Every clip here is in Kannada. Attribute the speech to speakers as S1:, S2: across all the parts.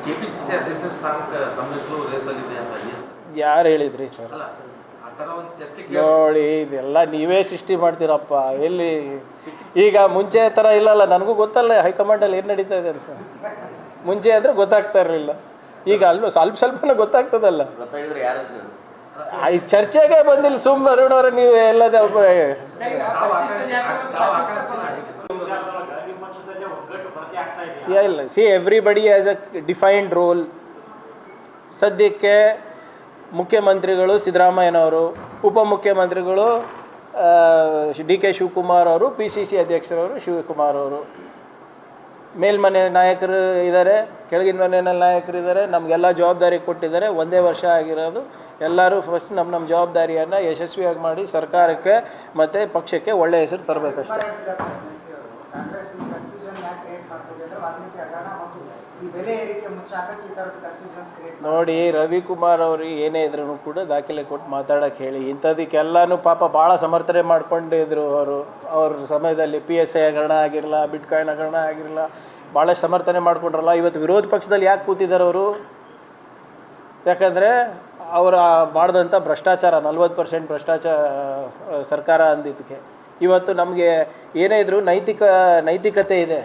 S1: ಕೆಪಿಸಿಸಿ ಅಧ್ಯಕ್ಷ ಸ್ಥಾನಕ್ಕೆ ತಮ್ಮ ಹೆಸರು ರೇಸಲ್ಲಿದೆ ಅಂತ
S2: ಯಾರು ಹೇಳಿದ್ರಿ ಸರ್? ನೋಡಿ, ಇದೆಲ್ಲ ನೀವೇ ಸೃಷ್ಟಿ ಮಾಡ್ತೀರಪ್ಪ. ಎಲ್ಲಿ ಈಗ ಮುಂಚೆ ಥರ ಇಲ್ಲಲ್ಲ, ನನಗೂ ಗೊತ್ತಲ್ಲ ಹೈಕಮಾಂಡಲ್ಲಿ ಏನು ನಡೀತಾ ಇದೆ ಅಂತ. ಮುಂಚೆ ಅಂದರೆ ಗೊತ್ತಾಗ್ತಾ ಇರಲಿಲ್ಲ, ಈಗ ಸ್ವಲ್ಪನೇ ಗೊತ್ತಾಗ್ತದಲ್ಲ. ಈ ಚರ್ಚೆಗೆ ಬಂದಿಲ್ಲ ಸುಮ್ಮನೆ ಅರುಣವ್ರೆ ನೀವು ಎಲ್ಲ. ಇಲ್ಲ, see everybody has a defined role. ಸದ್ಯಕ್ಕೆ ಮುಖ್ಯಮಂತ್ರಿಗಳು ಸಿದ್ದರಾಮಯ್ಯನವರು, ಉಪಮುಖ್ಯಮಂತ್ರಿಗಳು ಡಿ ಕೆ ಶಿವಕುಮಾರ್ ಅವರು, PCC ಅಧ್ಯಕ್ಷರವರು ಶಿವಕುಮಾರ್ ಅವರು, ಮೇಲ್ಮನೆ ನಾಯಕರು ಇದ್ದಾರೆ, ಕೆಳಗಿನ ಮನೆ ನಾಯಕರು ಇದ್ದಾರೆ. ನಮಗೆಲ್ಲ ಜವಾಬ್ದಾರಿ ಕೊಟ್ಟಿದ್ದಾರೆ. ಒಂದೇ ವರ್ಷ ಆಗಿರೋದು. ಎಲ್ಲರೂ ಫಸ್ಟ್ ನಮ್ಮ ಜವಾಬ್ದಾರಿಯನ್ನು ಯಶಸ್ವಿಯಾಗಿ ಮಾಡಿ ಸರ್ಕಾರಕ್ಕೆ ಮತ್ತು ಪಕ್ಷಕ್ಕೆ ಒಳ್ಳೆಯ ಹೆಸರು ತರಬೇಕಷ್ಟೆ. ನೋಡಿ, ರವಿಕುಮಾರ್ ಅವ್ರಿಗೆ ಏನೇ ಇದ್ರೂ ಕೂಡ ದಾಖಲೆ ಕೊಟ್ಟು ಮಾತಾಡೋಕ್ಕೆ ಹೇಳಿ. ಇಂಥದಕ್ಕೆಲ್ಲನೂ ಪಾಪ ಭಾಳ ಸಮರ್ಥನೆ ಮಾಡ್ಕೊಂಡಿದ್ರು ಅವ್ರ ಸಮಯದಲ್ಲಿ. PSI ಹಗರಣ ಆಗಿರಲ್ಲ, ಬಿಟ್ಕಾಯಿನ್ ಹಗರಣ ಆಗಿರಲ್ಲ, ಭಾಳ ಸಮರ್ಥನೆ ಮಾಡ್ಕೊಂಡ್ರಲ್ಲ. ಇವತ್ತು ವಿರೋಧ ಪಕ್ಷದಲ್ಲಿ ಯಾಕೆ ಕೂತಿದ್ದಾರೆ ಅವರು? ಯಾಕಂದರೆ ಅವರ ಮಾಡಿದಂಥ ಭ್ರಷ್ಟಾಚಾರ, 40% ಭ್ರಷ್ಟಾಚಾರ ಸರ್ಕಾರ ಅಂದಿದ್ದಕ್ಕೆ. ಇವತ್ತು ನಮಗೆ ಏನೇ ಇದ್ರೂ ನೈತಿಕತೆ ಇದೆ.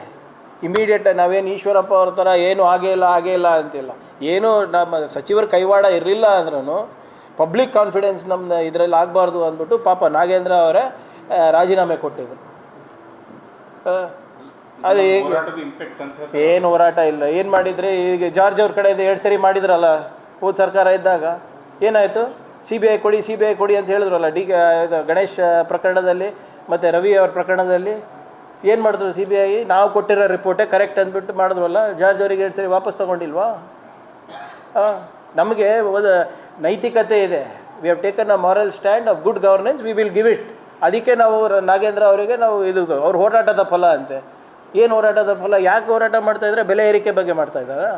S2: ಇಮಿಡಿಯೇಟ್ ನಾವೇನು ಈಶ್ವರಪ್ಪ ಅವ್ರ ಥರ ಏನು ಆಗೇ ಇಲ್ಲ ಅಂತಿಲ್ಲ. ಏನೂ ನಮ್ಮ ಸಚಿವರ ಕೈವಾಡ ಇರಲಿಲ್ಲ ಅಂದ್ರೂ ಪಬ್ಲಿಕ್ ಕಾನ್ಫಿಡೆನ್ಸ್ ನಮ್ಮ ಇದರಲ್ಲಿ ಆಗಬಾರ್ದು ಅಂದ್ಬಿಟ್ಟು ಪಾಪ ನಾಗೇಂದ್ರ ಅವರೇ ರಾಜೀನಾಮೆ ಕೊಟ್ಟಿದ್ರು. ಅದು ಏನು ಹೋರಾಟ ಇಲ್ಲ, ಏನು ಮಾಡಿದರೆ. ಈಗ ಜಾರ್ಜ್ ಅವ್ರ ಕಡೆ 2 ಸರಿ ಮಾಡಿದ್ರಲ್ಲ ಹೋದ ಸರ್ಕಾರ ಇದ್ದಾಗ. ಏನಾಯಿತು? CBI ಕೊಡಿ ಅಂತ ಹೇಳಿದ್ರಲ್ಲ. ಗಣೇಶ್ ಪ್ರಕರಣದಲ್ಲಿ ಮತ್ತು ರವಿ ಅವ್ರ ಪ್ರಕರಣದಲ್ಲಿ ಏನು ಮಾಡಿದ್ರು? CBI ನಾವು ಕೊಟ್ಟಿರೋ ರಿಪೋರ್ಟೇ ಕರೆಕ್ಟ್ ಅಂದ್ಬಿಟ್ಟು ಮಾಡಿದ್ವಲ್ಲ. ಜಾರ್ಜ್ ಅವರಿಗೆ 2 ಸರಿ ವಾಪಸ್ ತೊಗೊಂಡಿಲ್ವಾ? ನಮಗೆ ಒಂದು ನೈತಿಕತೆ ಇದೆ. We have taken a moral stand of good governance, we will give it. ಅದಕ್ಕೆ ನಾವು ನಾಗೇಂದ್ರ ಅವರಿಗೆ ನಾವು ಇದು ಅವ್ರ ಹೋರಾಟದ ಫಲ ಅಂತೆ. ಏನು ಹೋರಾಟದ ಫಲ? ಯಾಕೆ ಹೋರಾಟ ಮಾಡ್ತಾಯಿದ್ರೆ? ಬೆಲೆ ಏರಿಕೆ ಬಗ್ಗೆ ಮಾಡ್ತಾಯಿದ್ದಾರಾ?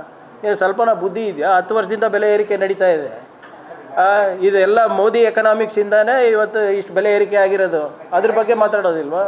S2: ಏನು ಸ್ವಲ್ಪನ ಬುದ್ಧಿ ಇದೆಯಾ? 10 ವರ್ಷದಿಂದ ಬೆಲೆ ಏರಿಕೆ ನಡೀತಾ ಇದೆ. ಇದೆಲ್ಲ ಮೋದಿ ಎಕನಾಮಿಕ್ಸಿಂದಾನೇ ಇವತ್ತು ಇಷ್ಟು ಬೆಲೆ ಏರಿಕೆ ಆಗಿರೋದು. ಅದ್ರ ಬಗ್ಗೆ ಮಾತಾಡೋದಿಲ್ವಾ?